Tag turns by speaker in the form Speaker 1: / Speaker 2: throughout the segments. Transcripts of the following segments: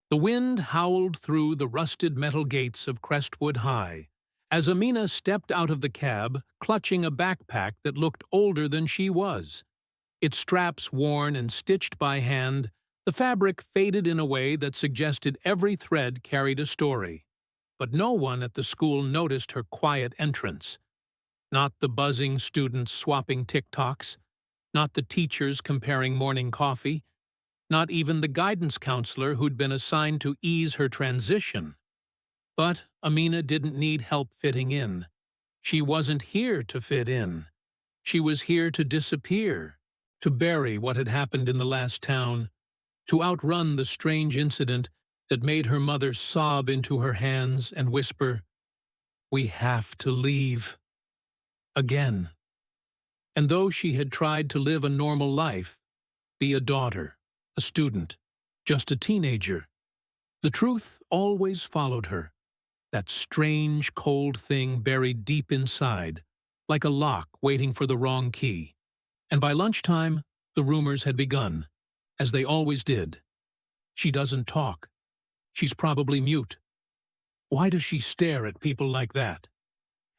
Speaker 1: The wind howled through the rusted metal gates of Crestwood High as Amina stepped out of the cab, clutching a backpack that looked older than she was. Its straps worn and stitched by hand, the fabric faded in a way that suggested every thread carried a story. But no one at the school noticed her quiet entrance. Not the buzzing students swapping TikToks, not the teachers comparing morning coffee, not even the guidance counselor who'd been assigned to ease her transition. But Amina didn't need help fitting in. She wasn't here to fit in. She was here to disappear, to bury what had happened in the last town, to outrun the strange incident that made her mother sob into her hands and whisper, "We have to leave." Again. And though she had tried to live a normal life, be a daughter, a student, just a teenager, the truth always followed her, that strange, cold thing buried deep inside, like a lock waiting for the wrong key. And by lunchtime, the rumors had begun, as they always did. She doesn't talk. She's probably mute. Why does she stare at people like that?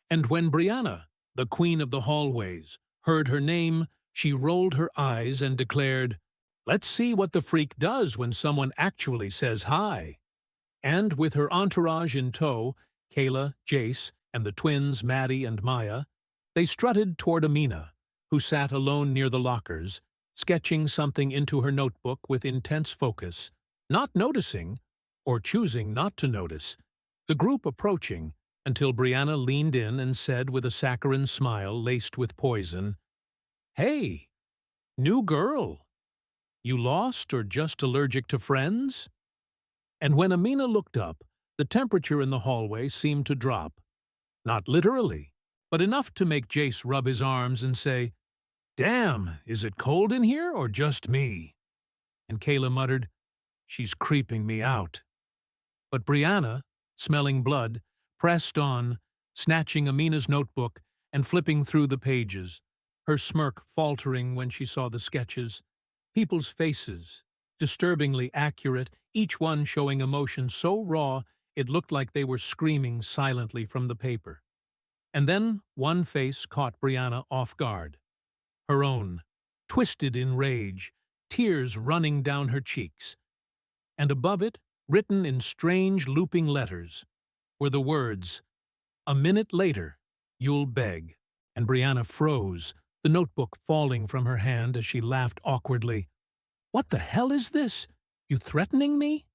Speaker 1: And when Brianna, the queen of the hallways, heard her name, she rolled her eyes and declared, "Let's see what the freak does when someone actually says hi." And with her entourage in tow, Kayla, Jace, and the twins Maddie and Maya, they strutted toward Amina, who sat alone near the lockers, sketching something into her notebook with intense focus, not noticing, or choosing not to notice, the group approaching until Brianna leaned in and said with a saccharine smile laced with poison, "Hey, new girl. You lost or just allergic to friends?" And when Amina looked up, the temperature in the hallway seemed to drop. Not literally, but enough to make Jace rub his arms and say, "Damn, is it cold in here or just me?" And Kayla muttered, "She's creeping me out." But Brianna, smelling blood, pressed on, snatching Amina's notebook and flipping through the pages, her smirk faltering when she saw the sketches, people's faces, disturbingly accurate, each one showing emotion so raw it looked like they were screaming silently from the paper. And then one face caught Brianna off guard. Her own, twisted in rage, tears running down her cheeks. And above it, written in strange looping letters, were the words, "A minute later, you'll beg." And Brianna froze, the notebook falling from her hand as she laughed awkwardly. "What the hell is this? You threatening me?"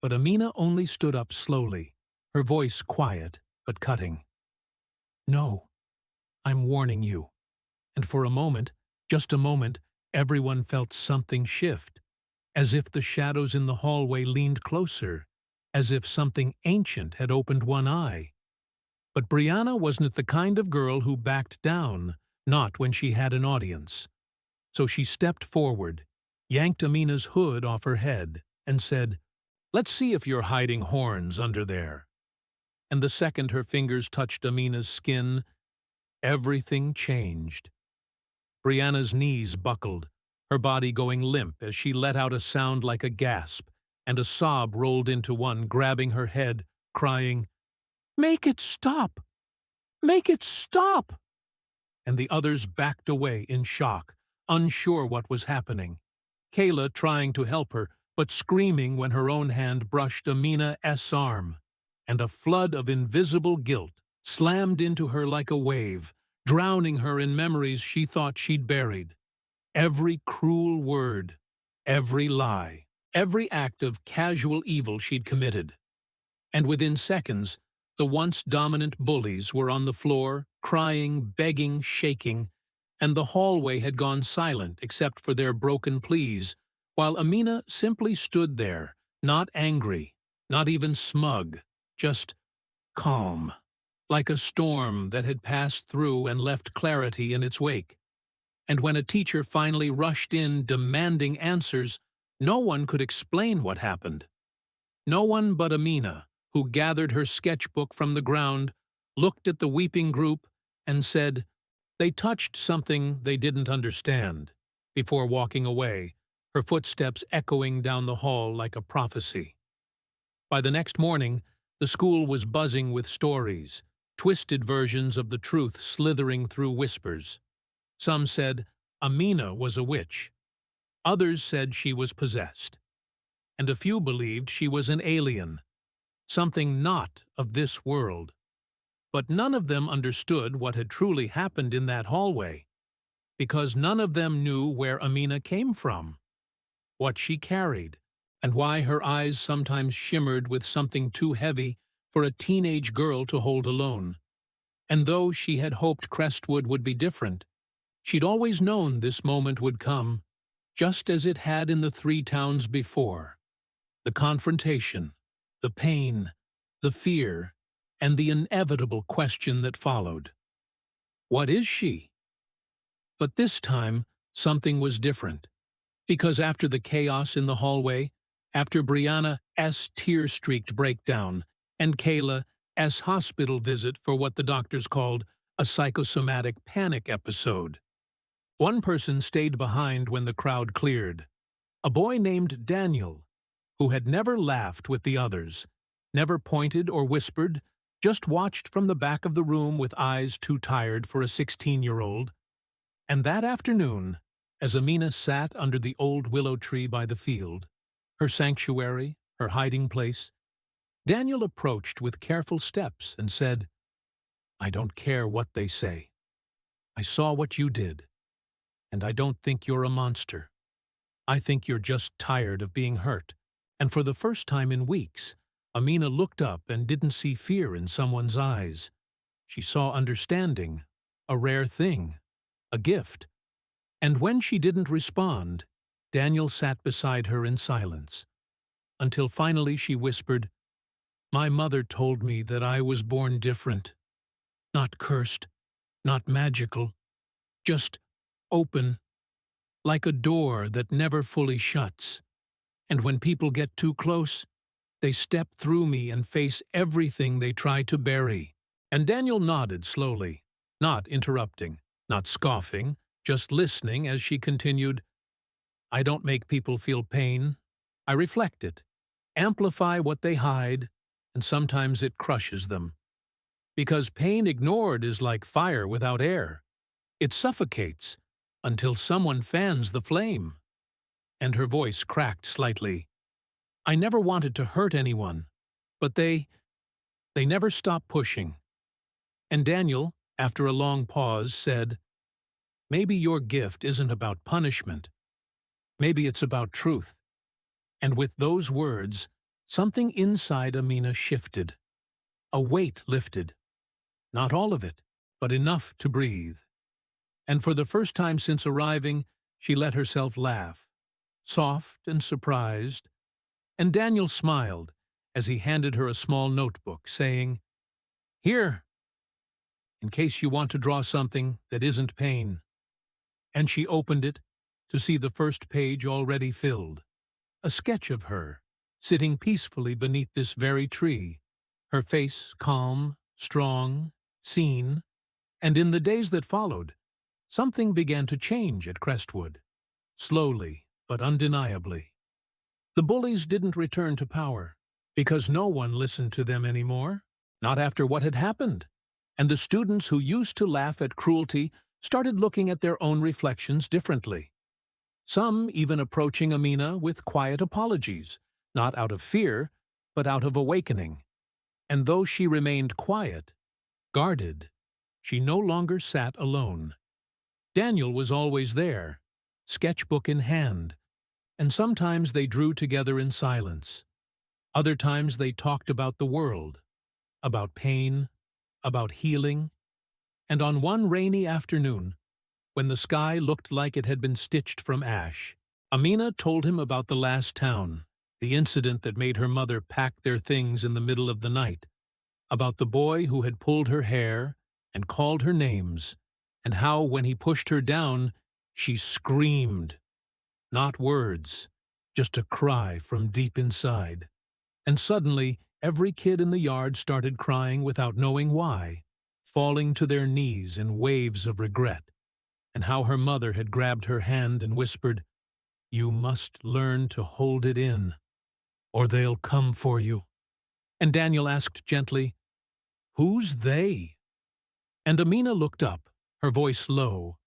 Speaker 1: But Amina only stood up slowly, her voice quiet but cutting. "No, I'm warning you." And for a moment, just a moment, everyone felt something shift, as if the shadows in the hallway leaned closer, as if something ancient had opened one eye. But Brianna wasn't the kind of girl who backed down, not when she had an audience. So she stepped forward, yanked Amina's hood off her head, and said, "Let's see if you're hiding horns under there." And the second her fingers touched Amina's skin, everything changed. Brianna's knees buckled, her body going limp as she let out a sound like a gasp, and a sob rolled into one, grabbing her head, crying, "Make it stop! Make it stop!" And the others backed away in shock, unsure what was happening. Kayla trying to help her, but screaming when her own hand brushed Amina's arm, and a flood of invisible guilt slammed into her like a wave, drowning her in memories she thought she'd buried. Every cruel word, every lie, every act of casual evil she'd committed. And within seconds, the once dominant bullies were on the floor, crying, begging, shaking, and the hallway had gone silent except for their broken pleas, while Amina simply stood there, not angry, not even smug, just calm, like a storm that had passed through and left clarity in its wake. And when a teacher finally rushed in demanding answers, no one could explain what happened. No one but Amina, who gathered her sketchbook from the ground, looked at the weeping group, and said, "They touched something they didn't understand," before walking away, her footsteps echoing down the hall like a prophecy. By the next morning, the school was buzzing with stories, twisted versions of the truth slithering through whispers. Some said Amina was a witch. Others said she was possessed. And a few believed she was an alien, something not of this world. But none of them understood what had truly happened in that hallway, because none of them knew where Amina came from, what she carried, and why her eyes sometimes shimmered with something too heavy for a teenage girl to hold alone. And though she had hoped Crestwood would be different, she'd always known this moment would come, just as it had in the 3 towns before. The confrontation, the pain, the fear, and the inevitable question that followed. What is she? But this time, something was different. Because after the chaos in the hallway, after Brianna's tear-streaked breakdown and Kayla's hospital visit for what the doctors called a psychosomatic panic episode, one person stayed behind when the crowd cleared. A boy named Daniel, who had never laughed with the others, never pointed or whispered, just watched from the back of the room with eyes too tired for a 16-year-old. And that afternoon, as Amina sat under the old willow tree by the field, her sanctuary, her hiding place, Daniel approached with careful steps and said, "I don't care what they say. I saw what you did, and I don't think you're a monster. I think you're just tired of being hurt." And for the first time in weeks, Amina looked up and didn't see fear in someone's eyes. She saw understanding, a rare thing, a gift. And when she didn't respond, Daniel sat beside her in silence, until finally she whispered, "My mother told me that I was born different. Not cursed, not magical, just open, like a door that never fully shuts. And when people get too close, they step through me and face everything they try to bury." And Daniel nodded slowly, not interrupting, not scoffing, just listening as she continued, "I don't make people feel pain. I reflect it, amplify what they hide, and sometimes it crushes them. Because pain ignored is like fire without air. It suffocates until someone fans the flame." And her voice cracked slightly. "I never wanted to hurt anyone, but they never stopped pushing." And Daniel, after a long pause, said, "Maybe your gift isn't about punishment. Maybe it's about truth." And with those words, something inside Amina shifted. A weight lifted. Not all of it, but enough to breathe. And for the first time since arriving, she let herself laugh, soft and surprised. And Daniel smiled as he handed her a small notebook, saying, "Here, in case you want to draw something that isn't pain." And she opened it to see the first page already filled, a sketch of her, sitting peacefully beneath this very tree, her face calm, strong, seen. And in the days that followed, something began to change at Crestwood, slowly but undeniably. The bullies didn't return to power, because no one listened to them anymore, not after what had happened. And the students who used to laugh at cruelty started looking at their own reflections differently. Some even approaching Amina with quiet apologies, not out of fear, but out of awakening. And though she remained quiet, guarded, she no longer sat alone. Daniel was always there, sketchbook in hand, and sometimes they drew together in silence. Other times they talked about the world, about pain, about healing. And on one rainy afternoon, when the sky looked like it had been stitched from ash, Amina told him about the last town, the incident that made her mother pack their things in the middle of the night, about the boy who had pulled her hair and called her names, and how when he pushed her down, she screamed. Not words, just a cry from deep inside. And suddenly, every kid in the yard started crying without knowing why, falling to their knees in waves of regret, and how her mother had grabbed her hand and whispered, You must learn to hold it in, or they'll come for you." And Daniel asked gently, "Who's they?" And Amina looked up, her voice low.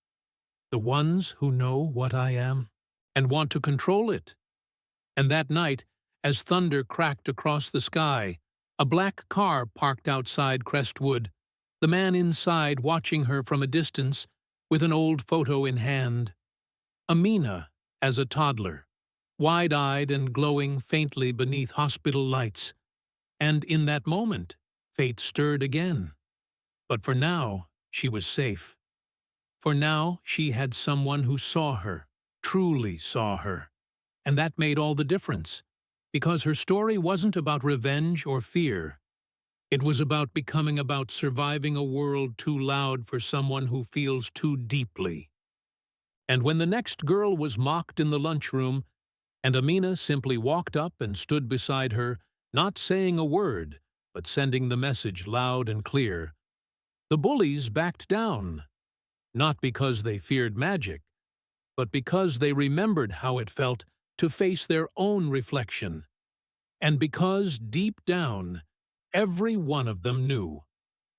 Speaker 1: "The ones who know what I am and want to control it." And that night, as thunder cracked across the sky, a black car parked outside Crestwood, the man inside watching her from a distance with an old photo in hand. Amina, as a toddler, wide-eyed and glowing faintly beneath hospital lights. And in that moment, fate stirred again. But for now, she was safe. For now, she had someone who saw her, truly saw her. And that made all the difference, because her story wasn't about revenge or fear. It was about surviving a world too loud for someone who feels too deeply. And when the next girl was mocked in the lunchroom, and Amina simply walked up and stood beside her, not saying a word, but sending the message loud and clear, the bullies backed down, not because they feared magic, but because they remembered how it felt to face their own reflection, and because, deep down, every one of them knew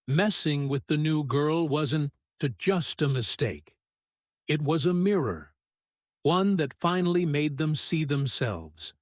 Speaker 1: messing with the new girl wasn't just a mistake. It was a mirror, one that finally made them see themselves.